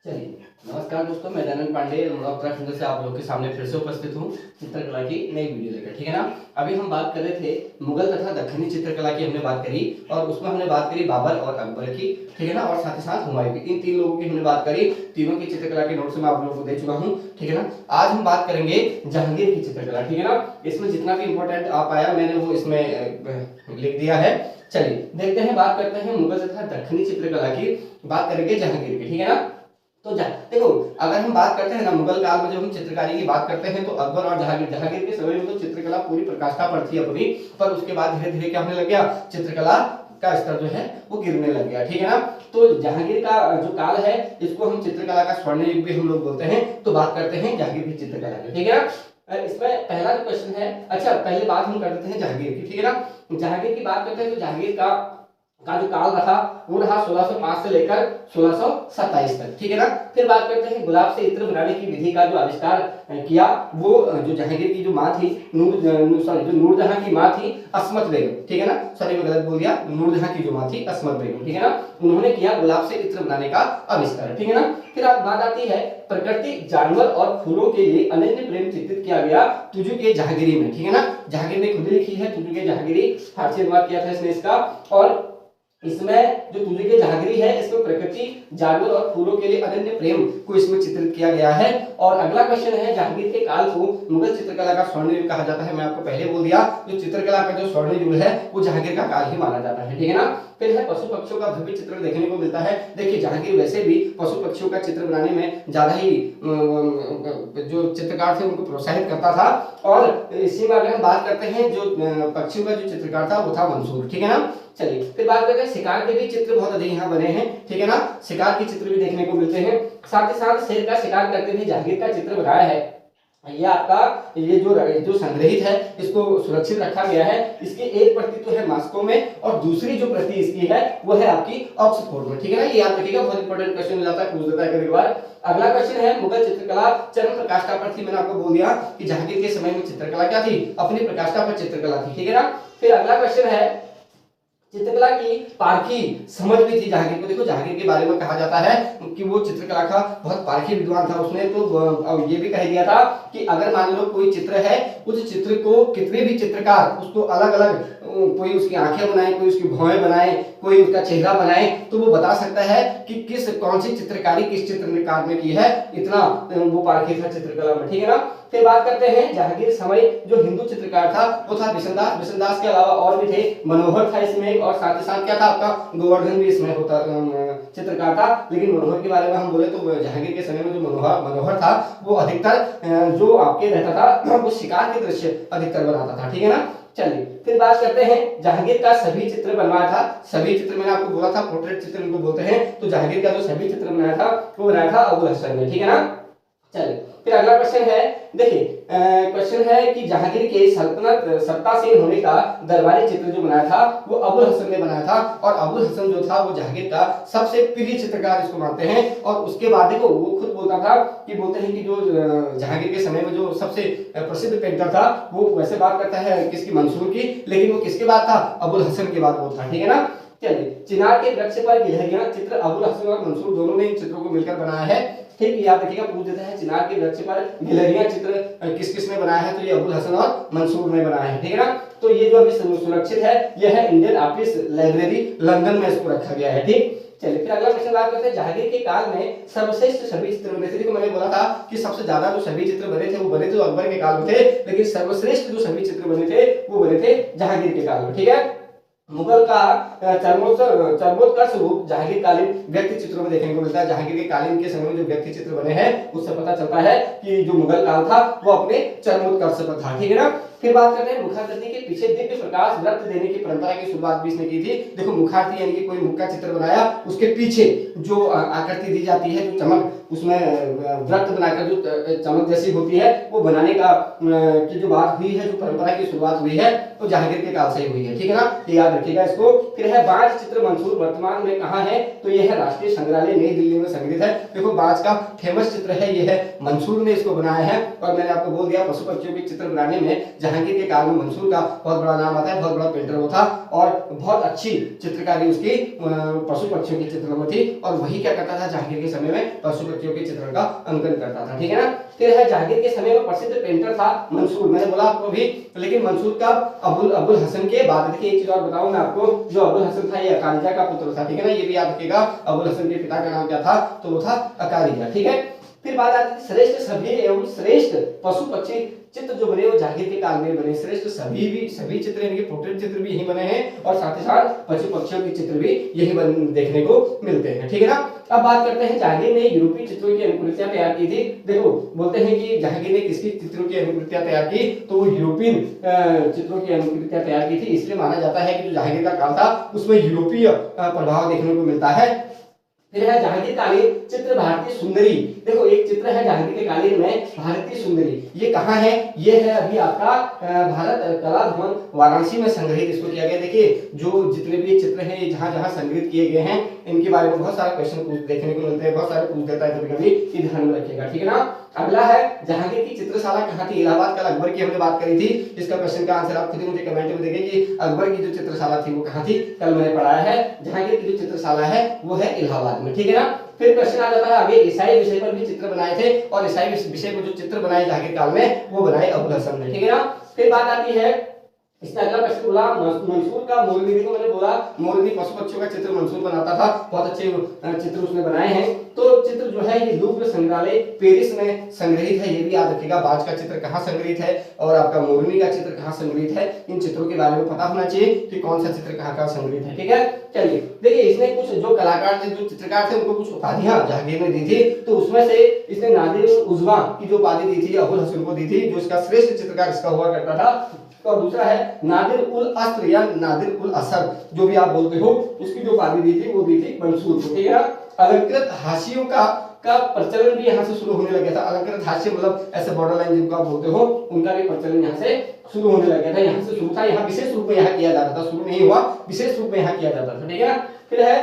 चलिए, नमस्कार दोस्तों, मैं दयानंद पांडे उत्तराखंड से आप लोग के सामने फिर से उपस्थित हूँ चित्रकला की नई वीडियो लेकर। ठीक है ना। अभी हम बात कर रहे थे मुगल तथा दक्खनी चित्रकला की, हमने बात करी और उसमें हमने बात करी बाबर और अकबर की। ठीक है ना। और साथ ही साथ हुमायूं की। इन तीन लोगों की हमने बात करी। तीनों की चित्रकला के नोट्स मैं आप लोगों को दे चुका हूँ। ठीक है ना। आज हम बात करेंगे जहांगीर की चित्रकला। ठीक है ना। इसमें जितना भी इंपॉर्टेंट आ पाया मैंने वो इसमें लिख दिया है। चलिए देखते हैं, बात करते हैं मुगल तथा दक्खनी चित्रकला की, बात करेंगे जहांगीर की। ठीक है ना। तो देखो, अगर हम बात करते हैं ना मुगल काल में जब हम चित्रकारी की बात करते हैं तो अकबर और जहांगीर के समय में तो चित्रकला पूरी प्रकाष्ठा पर थी अपनी, पर उसके बाद धीरे धीरे क्या होने लग गया, चित्रकला का स्तर जो है वो गिरने लग गया। ठीक है ना। तो जहांगीर का जो काल है इसको हम चित्रकला का स्वर्ण युग भी हम लोग बोलते हैं। तो बात करते हैं जहांगीर की चित्रकला की। ठीक है ना। इसमें पहला जो क्वेश्चन है, अच्छा पहले बात हम कर देते हैं जहांगीर की। ठीक है ना। जहांगीर की बात करते हैं तो जहांगीर का जो काल रहा वो रहा 1605 से लेकर 1627 तक। ठीक है ना। फिर बात करते हैं गुलाब से इत्र बनाने की विधि का जो आविष्कार किया, वो जो जहांगीर की जो माँ थी नूरजहां की माँ थी अस्मत बेगम। ठीक है ना। सॉरी मैं गलत बोल दिया, नूरजहां की जो माँ थी अस्मत बेगम। ठीक है ना। उन्होंने किया गुलाब से इत्र बनाने का आविष्कार। ठीक है ना। फिर बात आती है प्रकृति, जानवर और फूलों के लिए अनन्य प्रेम चित्रित किया गया तुझु के जहांगीरी में। ठीक है ना। जहांगीर ने खुद लिखी है तुझु के जहांगीरी, फारसी अनुवाद किया था इसने इसका। और इसमें जो तुझे के जहांगीरी है इसमें प्रकृति, जानवर और फूलों के लिए अनन्य प्रेम को इसमें चित्रित किया गया है। और अगला क्वेश्चन है, जहांगीर के काल को मुगल चित्रकला का स्वर्ण युग कहा जाता है। मैं आपको पहले बोल दिया, जो चित्रकला का जो स्वर्ण युग है वो जहांगीर का काल ही माना जाता है। ठीक है ना। फिर है पशु पक्षियों का भव्य चित्रण देखने को मिलता है। देखिए जहांगीर वैसे भी पशु पक्षियों का चित्र बनाने में ज्यादा ही जो चित्रकार थे उनको प्रोत्साहित करता था। और इसी में अगर हम बात करते हैं जो पक्षियों का जो चित्रकार था वो था मंसूर। ठीक है ना। चलिए फिर बात करते हैं शिकार के भी चित्र बहुत अधिक यहाँ बने हैं। ठीक है ना। शिकार के चित्र भी देखने को मिलते हैं। साथ ही साथ शेर का शिकार करते हुए जहांगीर का चित्र बनाया है। ये आपका ये जो संग्रहित है इसको सुरक्षित रखा गया है। इसकी एक प्रति तो है मॉस्को में और दूसरी जो प्रति इसकी है वो है आपकी ऑक्सफोर्ड में। ठीक है ना। ये याद रखिएगा, बहुत इंपॉर्टेंट क्वेश्चन जाता है, पूछ देता है कभी बार। अगला क्वेश्चन है मुगल चित्रकला चरम प्रकाष्ठा पर थी। मैंने आपको बोल दिया कि जहांगीर के समय में चित्रकला क्या थी, अपनी प्रकाष्ठा पर चित्रकला थी। ठीक है ना। फिर अगला क्वेश्चन है चित्रकला की पारखी समझ भी थी जहांगीर को। देखो जहांगीर के बारे में कहा जाता है कि वो चित्रकला का बहुत पारखी विद्वान था। उसने तो ये भी कह दिया था कि अगर मान लो कोई चित्र है, उस चित्र को कितने भी चित्रकार उसको अलग अलग, कोई उसकी आंखें बनाए, कोई उसकी भौहें बनाए, कोई उसका चेहरा बनाए, तो वो बता सकता है कि कौन सी चित्रकारी किस चित्रकार ने की है। इतना वो पारखी था चित्रकला में। ठीक है ना। फिर बात करते हैं जहांगीर समय जो हिंदू चित्रकार था वो था बिशनदास। बिशनदास के अलावा और भी थे, मनोहर था इसमें, और साथ ही साथ क्या था आपका गोवर्धन भी इसमें होता चित्रकार था। लेकिन मनोहर के बारे में हम बोले तो जहांगीर के समय में जो मनोहर था वो अधिकतर जो आपके रहता था वो शिकार के दृश्य अधिकतर बनाता था। ठीक है ना। चलिए फिर बात करते हैं जहांगीर का सभी चित्र बनवाया था। सभी चित्र मैंने आपको बोला था पोर्ट्रेट चित्र इनको बोलते हैं। तो जहांगीर का जो सभी चित्र बनाया था वो बनाया था अबुल हसन ने। ठीक है ना। चलिए फिर अगला क्वेश्चन है, देखिए क्वेश्चन है कि जहांगीर के सल्तनत सत्तासीन होने का दरबारी चित्र जो बनाया था वो अबुल हसन ने बनाया था। और अबुल हसन जो था वो जहांगीर का सबसे प्रिय चित्रकार इसको मानते हैं। और उसके बाद देखो वो खुद बोलता था कि बोलते हैं कि जो जहांगीर के समय में जो सबसे प्रसिद्ध पेंटर था वो वैसे बात करता है किसकी, मंसूर की, लेकिन वो किसके बाद था, अबुल हसन के बाद वो था। ठीक है ना। चलिए चिनार के वृक्ष पर गिलहरियां चित्र अबुल हसन और मंसूर दोनों ने इन चित्रों को मिलकर बनाया है। ठीक, याद रखिएगा, पूछ देता है चिनार के वृक्ष पर गिलहरियां चित्र किस किस ने बनाया है, तो ये अबुल हसन और मंसूर ने बनाया है। ठीक है ना। तो ये जो अभी सुरक्षित है यह है इंडियन ऑफिस लाइब्रेरी लंदन में इसको रखा गया है। ठीक। चलिए फिर अगला क्वेश्चन बात करते हैं जहांगीर के काल में सर्वश्रेष्ठ सभी चित्र बने थे। देखो मैंने बोला था कि सबसे ज्यादा जो सभी चित्र बने थे वो बने थे अकबर के काल में थे, लेकिन सर्वश्रेष्ठ जो सभी चित्र बने थे वो बने थे जहांगीर के काल में। ठीक है। मुगल का चरमोत्कर्ष रूप जहांगीर कालीन व्यक्ति चित्रों में देखने को मिलता है। जहांगीर के कालीन के समय में जो व्यक्ति चित्र बने हैं उससे पता चलता है कि जो मुगल काल था वो अपने चरमोत्कर्ष पर था। ठीक है ना। फिर बात करते हैं मुखाकृति के पीछे दिव्य प्रकाश वृत्त देने की परंपरा की शुरुआत भी इसने की थी। देखो मुखाकृति यानी कि कोई मुख का चित्र बनाया, उसके पीछे जो आकृति दी जाती है, जो चमक उसमें वृत्त बनाकर जो चमक जैसी होती है वो बनाने का की जो बात हुई है, जो परंपरा की शुरुआत हुई है वो जहांगीर के काल से ही हुई है, ठीक है ना, ये याद रखिएगा इसको। फिर है बाज चित्र मंसूर वर्तमान में कहाँ है, तो ये है राष्ट्रीय संग्रहालय नई दिल्ली में संग्रहित है। देखो बाज का फेमस चित्र है, ये है मंसूर ने इसको बनाया है। और मैंने आपको बोल दिया पशु पक्षियों के चित्र बनाने में जहांगीर के काल में मंसूर का बहुत बड़ा नाम आता है, बहुत बड़ा पेंटर वो था और बहुत अच्छी चित्रकारी उसकी पशु पक्षियों के चित्रों में थी। और वही क्या करता था, जहांगीर के समय में पशु पक्षियों के चित्रों का अंकन करता था, ठीक है ना। फिर है जहांगीर के समय में प्रसिद्ध पेंटर था मंसूर, मैंने बोला आपको भी, लेकिन मंसूर का अबुल हसन के बाद। देखिए एक चीज और बताऊं मैं आपको, जो अबुल हसन था ये अकारिजा का पुत्र था, ठीक है ना, ये भी याद रखिएगा। अबुल हसन के पिता का नाम क्या था, तो वो था अकारिजा, ठीक है। फिर बात आती है श्रेष्ठ सभी एवं श्रेष्ठ पशु पक्षी चित्र जो बने वो जहांगीर के काल में बने। श्रेष्ठ सभी चित्र यानी कि पोर्ट्रेट चित्र भी यही बने हैं और साथ ही साथ पशु पक्षियों के चित्र भी यही देखने को मिलते हैं, ठीक है ना। अब बात करते हैं जहांगीर ने यूरोपीय चित्रों की अनुकृतियां तैयार की थी। देखो बोलते हैं कि जहांगीर ने किसकी चित्रों की अनुकृतियां तैयार की, तो वो यूरोपियन चित्रों की अनुकृतियां तैयार की थी। इसलिए माना जाता है कि जो जहांगीर का काल था उसमें यूरोपीय प्रभाव देखने को मिलता है। फिर है जहांगीर कालीन चित्र भारतीय सुंदरी। देखो एक चित्र है जहांगीर के कालीन में भारतीय सुंदरी, ये कहाँ है, ये है अभी आपका भारत कला भवन वाराणसी में संग्रहित इसको किया गया। देखिए जो जितने भी चित्र हैं ये जहाँ जहाँ संग्रहित किए गए हैं इनके बारे में बहुत सारे क्वेश्चन देखने को मिलते हैं, बहुत सारे पूछ देता है कभी कभी, ये ध्यान में रखिएगा, ठीक है ना। अगला है जहांगीर की चित्रशाला कहाँ थी, इलाहाबाद। कल अकबर की हमने बात करी थी, इसका क्वेश्चन का आंसर आप खुद ही मुझे कमेंट में देंगे कि अकबर की जो चित्रशाला थी वो कहाँ थी, कल मैंने पढ़ाया है। जहांगीर की जो चित्रशाला है वो है इलाहाबाद में, ठीक है ना। फिर क्वेश्चन आ जाता है आगे, ईसाई विषय पर भी चित्र बनाए थे और ईसाई विषय पर जो चित्र बनाए जहांगीर काल में वो बनाए अबुल हसन ने, ठीक है ना। फिर बात आती है इसने अगला क्वेश्चन बोला मंसूर का मोरनी। देखो मैंने बोला मोरनी पशु पक्षियों का चित्र मंसूर बनाता था, बहुत अच्छे चित्र उसने बनाए हैं। तो चित्र जो है ये लूव्र संग्रहालय पेरिस में संग्रहित है, ये भी याद रखिएगा। बाज का चित्र कहाँ संग्रहित है और आपका मोरनी का चित्र कहाँ संग्रहित है, इन चित्रों के बारे में पता होना चाहिए कि कौन सा चित्र कहाँ कहाँ संग्रहित है, ठीक है। चलिए देखिए इसने कुछ जो कलाकार थे जो चित्रकार थे उनको कुछ उपाधियां जहांगीर ने दी थी। तो उसमें से इसने नादिर उज़्मा की जो उपाधि दी थी अबुल हसन को दी थी, जो इसका श्रेष्ठ चित्रकार इसका हुआ करता था। और दूसरा है नादिर उल अस्र या नादिर उल असर, जो भी आप बोलते हो, उसकी जो उपाधि दी थी वो दी थी मंसूर को, ठीक है ना। अलंकृत हाशियों का प्रचलन भी यहाँ से शुरू होने लग गया था। अलंकृत हास्य मतलब ऐसे बॉर्डर लाइन जिनको आप बोलते हो उनका भी प्रचलन यहाँ से शुरू होने लग गया था। यहाँ से शुरू था, यहाँ विशेष रूप में यहाँ किया जाता था, शुरू नहीं हुआ, विशेष रूप में यहाँ किया जाता था, ठीक है ना। फिर है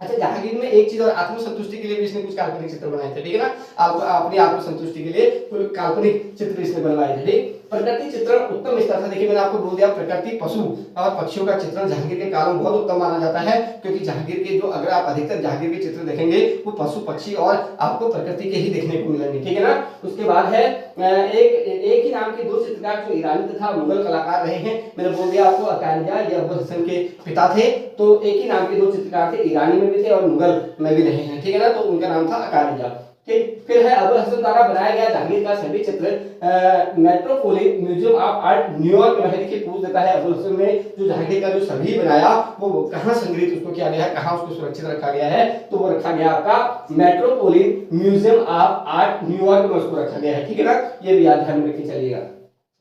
अच्छा जहांगीर में एक चीज और, आत्मसंतुष्टि के लिए भी इसने कुछ काल्पनिक चित्र बनाए थे, ठीक है ना। अपनी आत्मसंतुष्टि के लिए कुछ काल्पनिक चित्र इसने बनवाए थे, ठीक। प्रकृति चित्रण उत्तम स्तर था। देखिए मैंने आपको बोल दिया प्रकृति पशु और पक्षियों का चित्रण जहांगीर के काल में बहुत उत्तम माना जाता है, क्योंकि जहांगीर के जो अगर आप अधिकतर जहांगीर के चित्र देखेंगे वो पशु पक्षी और आपको प्रकृति के ही देखने को मिलेंगे, ठीक है ना। उसके बाद है एक ही नाम के दो चित्रकार जो ईरानी तथा मुगल कलाकार रहे हैं। मैंने बोल दिया आपको अकारिजा ये अबुल हसन के पिता थे, तो एक ही नाम के दो चित्रकार थे, ईरानी में भी थे और मुगल में भी रहे हैं, ठीक है ना। तो उनका नाम था अकारिजा, ठीक। फिर है अबुल हसन द्वारा बनाया गया जहांगीर का सभी चित्र metropolitan museum of art New York में। देखिए पूछ देता है अबुल हसन ने जो जहांगीर का जो सभी बनाया वो कहाँ संग्रहित उसको किया गया है, कहाँ उसको सुरक्षित रखा गया है, तो वो रखा गया आपका metropolitan museum of art New York में उसको रखा गया है, ठीक है ना। ये भी याद ध्यान में रखिए चलिएगा।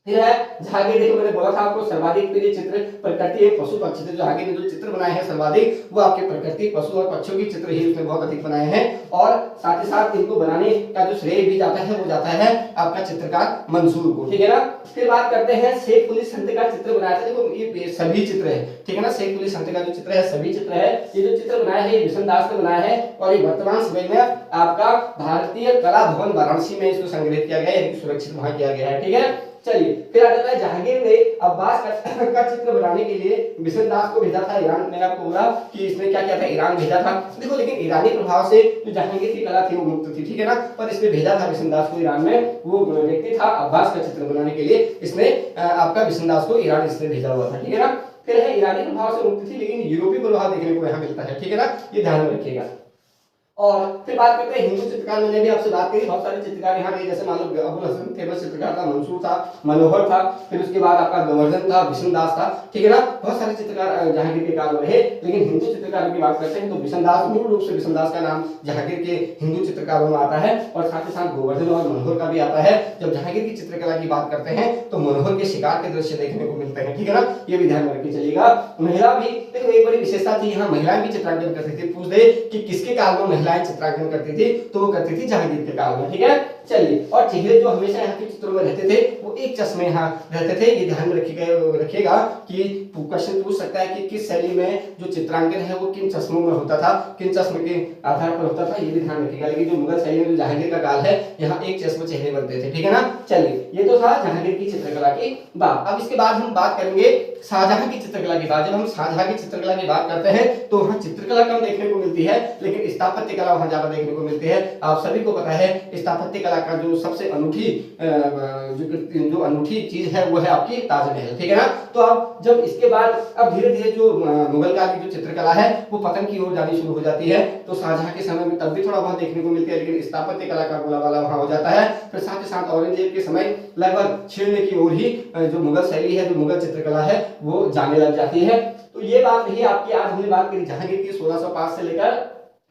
फिर है जहांगीर, देखो मैंने बोला था आपको सर्वाधिक प्रिय चित्र प्रकृति एक पशु पक्षी थे। जहांगीर ने जो चित्र बनाए हैं सर्वाधिक वो आपके प्रकृति पशु और पक्षियों की चित्र ही उसने बहुत अधिक बनाए हैं। और साथ ही साथ इनको बनाने का जो श्रेय भी जाता है वो जाता है आपका चित्रकार मंसूर को, ठीक है ना। फिर बात करते हैं शेख कुली संत का चित्र बनाया था। देखो ये सभी चित्र है, ठीक है ना। शेख कुली संत का जो चित्र है सभी चित्र है। ये जो चित्र बनाया है ये बिशन दास ने बनाया है और ये वर्तमान समय में आपका भारतीय कला भवन वाराणसी में इसको संग्रहित किया गया है, सुरक्षित वहां किया गया है, ठीक है। चलिए फिर आ जाता है जहांगीर ने अब्बास का चित्र बनाने के लिए बिशन दास को भेजा था ईरान। मैंने आपको बोला कि इसने क्या किया था, ईरान भेजा था। देखो लेकिन ईरानी प्रभाव से जो जहांगीर की कला थी वो मुक्त थी, ठीक है ना। पर इसने भेजा था बिशन दास को ईरान में, वो व्यक्ति था अब्बास का चित्र बनाने के लिए इसने आपका बिशन दास को ईरान इसने भेजा हुआ था, ठीक है ना। फिर है ईरानी प्रभाव से मुक्त थी लेकिन यूरोपीय प्रभाव देखने को यहाँ मिलता है, ठीक है ना, ये ध्यान में रखिएगा। और फिर बात करते हैं हिंदू चित्रकार। मैंने भी आपसे बात करी बहुत सारे चित्रकार यहाँ रहे, जैसे मान लो अबुल हसन फेमस चित्रकार था, मंसूर था, मनोहर था, फिर उसके बाद आपका गोवर्धन था, बिशन दास था, ठीक है ना। बहुत सारे चित्रकार जहांगीर के काल में रहे, लेकिन हिंदू चित्रकारों की बात करते हैं तो बिशन दास, मूल रूप से बिशन दास का नाम जहांगीर के हिंदू चित्रकारों में आता है और साथ ही साथ गोवर्धन और मनोहर का भी आता है। जब जहांगीर की चित्रकला की बात करते हैं तो मनोहर के शिकार के दृश्य देखने को मिलते हैं, ठीक है ना, ये भी ध्यान में रखिए चलिएगा। महिला भी देखो एक बड़ी विशेषता थी, यहाँ महिलाएं भी चित्रांकन करती थी। पूछ दे कि किसके काल में महिलाएं चित्रांकन करती थी तो वो करती थी जहांगीर के काल में, ठीक है। चलिए, और चेहरे जो हमेशा यहाँ के चित्रों में रहते थे वो एक चश्मे यहाँ रहते थे। ये ध्यान में रखिएगा कि क्वेश्चन पूछ सकता है कि किस शैली में जो चित्रांकन है वो किन चश्मों में होता था, किन चश्मे के आधार पर होता था, ये भी ध्यान रखिएगा। लेकिन जो मुगल शैली में जो जहांगीर का काल है यहाँ एक चश्मे चेहरे बनते थे, ठीक है ना। चलिए, ये तो था जहांगीर की चित्रकला की बात। अब इसके बाद हम बात करेंगे शाहजहां की चित्रकला की बात। जब हम शाहजहां की चित्रकला की बात करते हैं तो वहाँ चित्रकला कम देखने को मिलती है, लेकिन स्थापत्य कला वहाँ ज्यादा देखने को मिलती है। आप सभी को पता है स्थापत्य कला का जो सबसे अनूठी जो अनूठी चीज है वो है आपकी ताजमहल, ठीक है ना। तो अब जब इसके बाद अब धीरे धीरे जो मुगल काल की जो चित्रकला है वो पतन की ओर जानी शुरू हो जाती है। तो शाहजहां के समय में तब भी थोड़ा बहुत देखने को मिलती है, लेकिन स्थापत्य कला का बोलाबाला वहाँ हो जाता है। फिर साथ ही साथ औरंगजेब के समय लगभग छीनने की ओर ही जो मुगल शैली है, जो मुगल चित्रकला है वो जाने लग जाती है। तो ये बात नहीं आपकी, आज हमने बात करी जहांगीर की 1605 से लेकर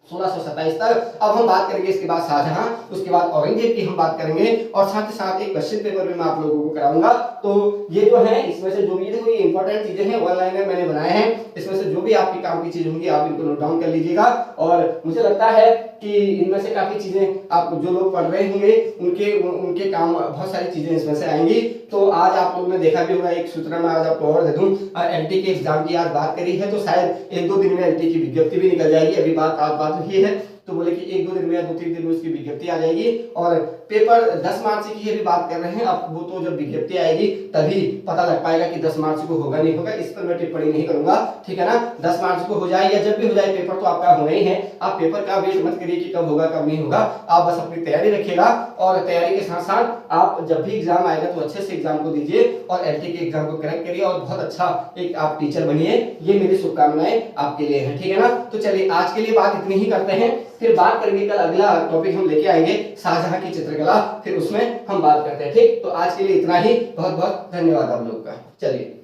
1627 तक। अब हम बात करेंगे इसके बाद शाहजहां, उसके बाद औरंगजेब की हम बात करेंगे, और साथ ही साथ एक क्वेश्चन पेपर भी मैं आप लोगों को कराऊंगा। तो ये जो है इसमें से जो भी देखो ये इंपॉर्टेंट चीजें हैं, वन लाइनर मैंने बनाए हैं, इसमें से जो भी आपकी काम की चीज होंगी आप इनको नोट डाउन कर लीजिएगा। और मुझे लगता है कि इनमें से काफी चीजें आप जो लोग पढ़ रहे होंगे उनके काम बहुत सारी चीजें इसमें से आएंगी। तो आज आप लोगों ने देखा भी होगा, एक सूचना मैं आज आपको और दे दूं, एलटी के एग्जाम की आज बात करी है तो शायद 1-2 दिन में एलटी की विज्ञप्ति भी निकल जाएगी। अभी आज बात हुई है तो बोले कि 1-2 दिन में या 2-3 दिन में उसकी विज्ञप्ति आ जाएगी। और पेपर 10 मार्च की अभी बात कर रहे हैं, अब वो तो जब विज्ञप्ति आएगी तभी पता लग पाएगा कि 10 मार्च को होगा नहीं होगा, इस पर मैं टिप्पणी नहीं करूंगा, ठीक है ना। 10 मार्च को हो जाए या जब भी हो जाए पेपर तो आपका होना ही है। आप पेपर का वेट मत करिए कि कब होगा कब नहीं होगा, आप बस अपनी तैयारी रखिएगा। और तैयारी के साथ साथ आप जब भी एग्जाम आएगा तो अच्छे से एग्जाम को दीजिए और एलटी के एग्जाम को क्रैक करिए और बहुत अच्छा एक आप टीचर बनिए। ये मेरी शुभकामनाएं आपके लिए है, ठीक है ना। तो चलिए आज के लिए बात इतनी ही करते हैं, फिर बात करेंगे कल अगला टॉपिक हम लेके आएंगे शाहजहां की चित्रकला, फिर उसमें हम बात करते हैं, ठीक। तो आज के लिए इतना ही, बहुत बहुत धन्यवाद आप लोग का। चलिए।